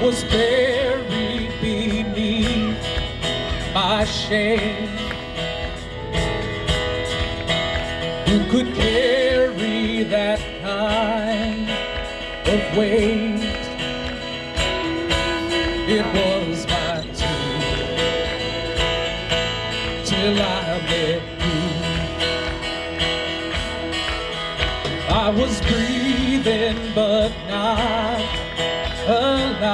was buried beneath my shame. Who could carry that kind of weight? It was my tomb till I met you. I was breathing but not alive,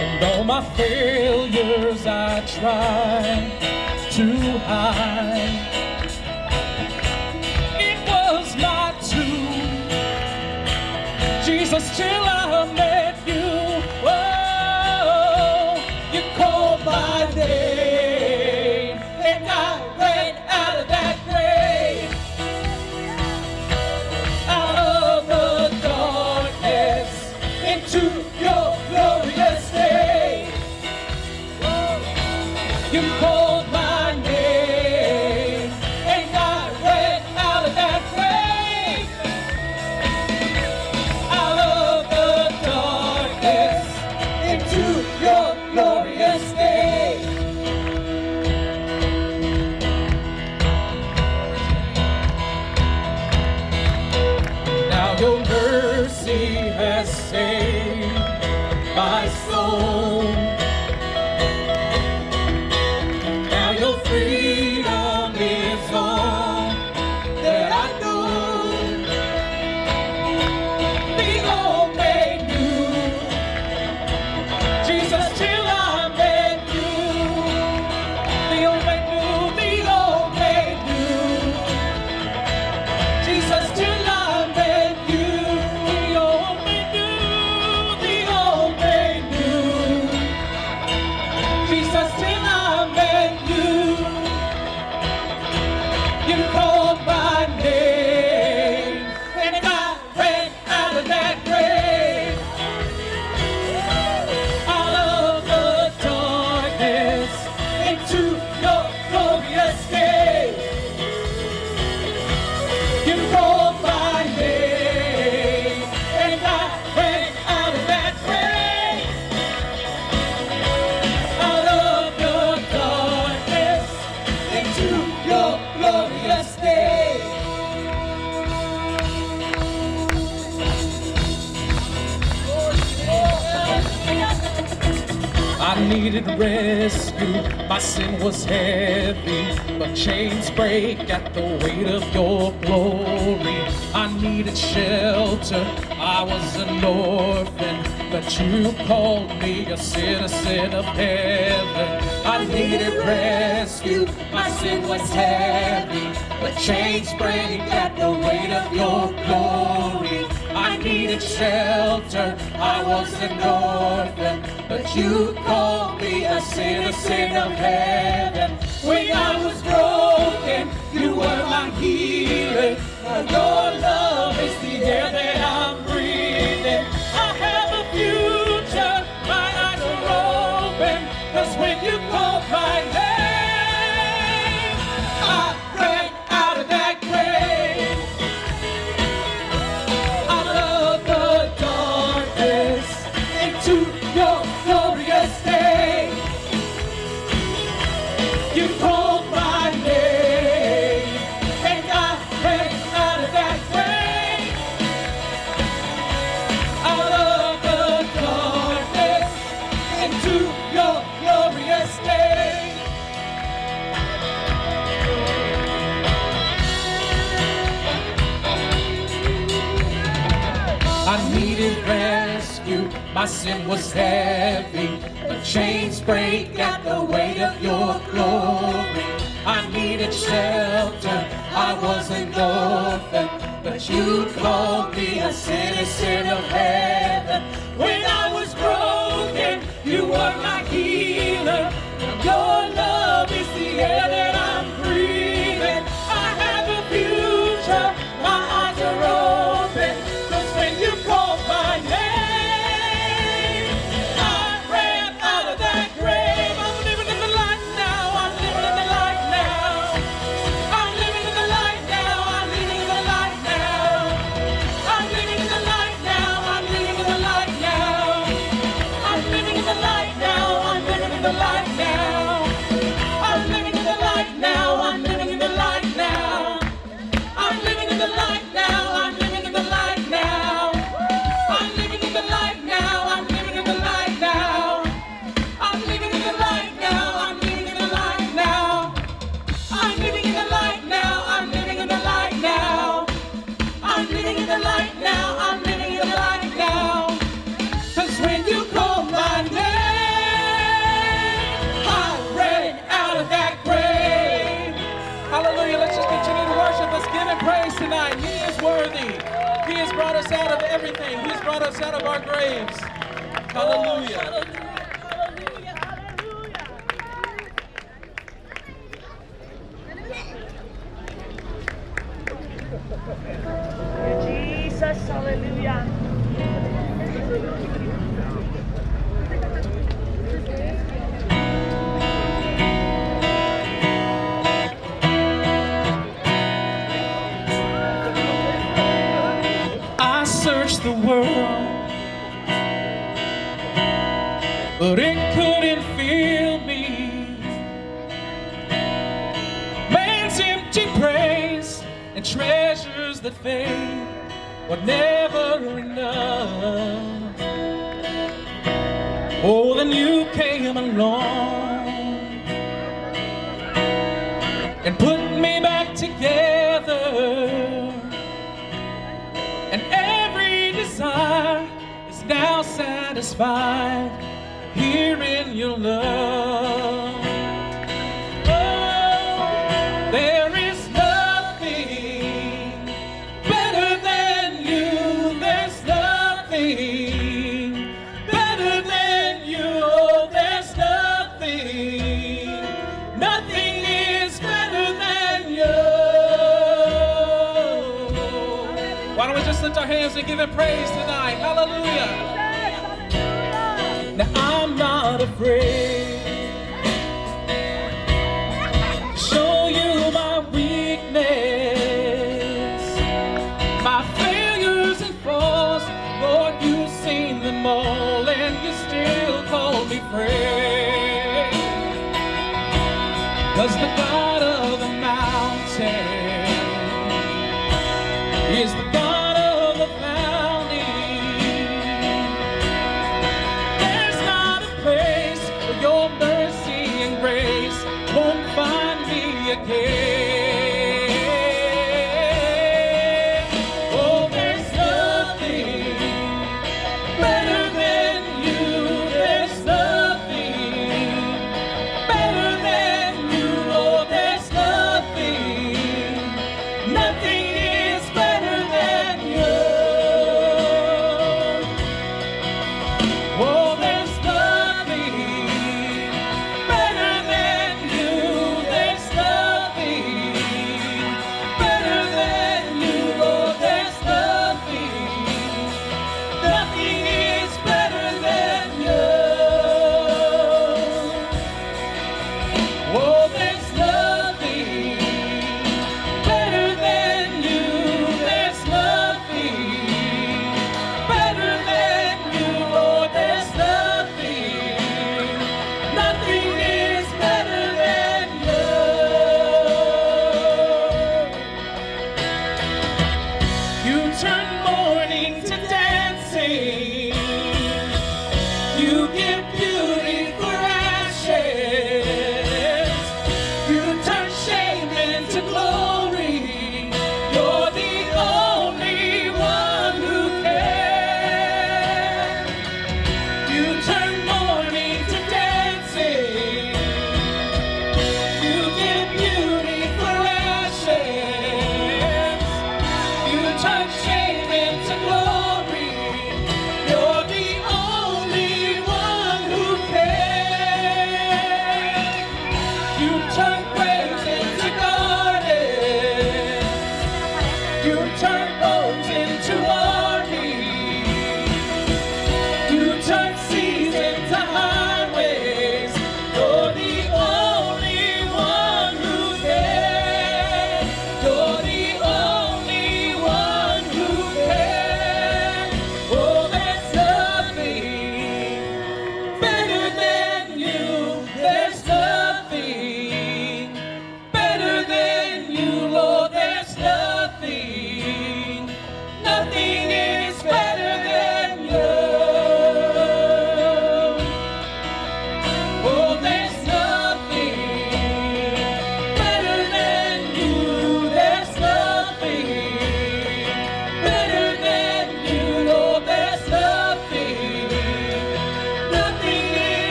and all my failures I tried to hide. It was my tomb, Jesus, till I met you. Oh, you called my name, and I ran out of that grave, out of the darkness, into your glorious day. You called my name, and I ran out of that grave, out of the darkness, into your glorious day. Now your mercy has saved my soul. Now your freedom is all that I know. The old made new, Jesus, till I met you. The old made new, the old made new, Jesus, till I met you. The old made new, the old made new, Jesus, till I met you. You called my name, and I ran out of that grave, out of the darkness, into your glorious day. You called my name, and I ran out of that grave, out of the darkness, into your glorious day. I needed rescue, my sin was heavy, but chains break at the weight of your glory. I needed shelter, I was an orphan, but you called me a citizen of heaven. I needed rescue, my sin was heavy, but chains break at the weight of your glory. I needed shelter, I was an orphan, but you called me a citizen of heaven. When I was broken, you were my healer. Your love is the air that I'm breathing. I have a future, my eyes are open, 'cause when you called my name, I ran out of that grave, out of the darkness, into your glorious day. You called my name, and I ran out of that grave, out of the darkness, into your glorious day. I needed rescue, my sin was heavy, but chains break at the weight of your glory. I needed shelter, I was an orphan, but you called me a citizen of heaven. When I was broken, you were my healer. Your love is the air that I'm breathing. I have a future, my eyes are open, 'cause when you called my name, I ran out of that grave. I'm living in the light now, I'm living in the light now. I'm living in the light now, I'm living in the light now. I'm living in the light now, I'm us out of our graves. Hallelujah. Jesus, hallelujah. I searched the world, but it couldn't fill me. Man's empty praise and treasures that fade were never enough. Oh, then you came along and put me back together, and every desire is now satisfied here in your love. Oh, there is nothing better than you. There's nothing better than you. Oh, there's nothing. Nothing is better than you. Why don't we just lift our hands and give him praise tonight? Hallelujah. Now I'm not afraid to show you my weakness, my failures and faults. Lord, you've seen them all, and you still call me friend. 'Cause the God of the mountain is the God of the valley. There's not a place where your mercy and grace won't find me again. Oh, there's nothing better than you. There's nothing better than you. Oh, there's nothing. Nothing is better than you. Oh, there's nothing better than you. There's nothing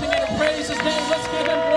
continue to praise his name. Let's give him glory.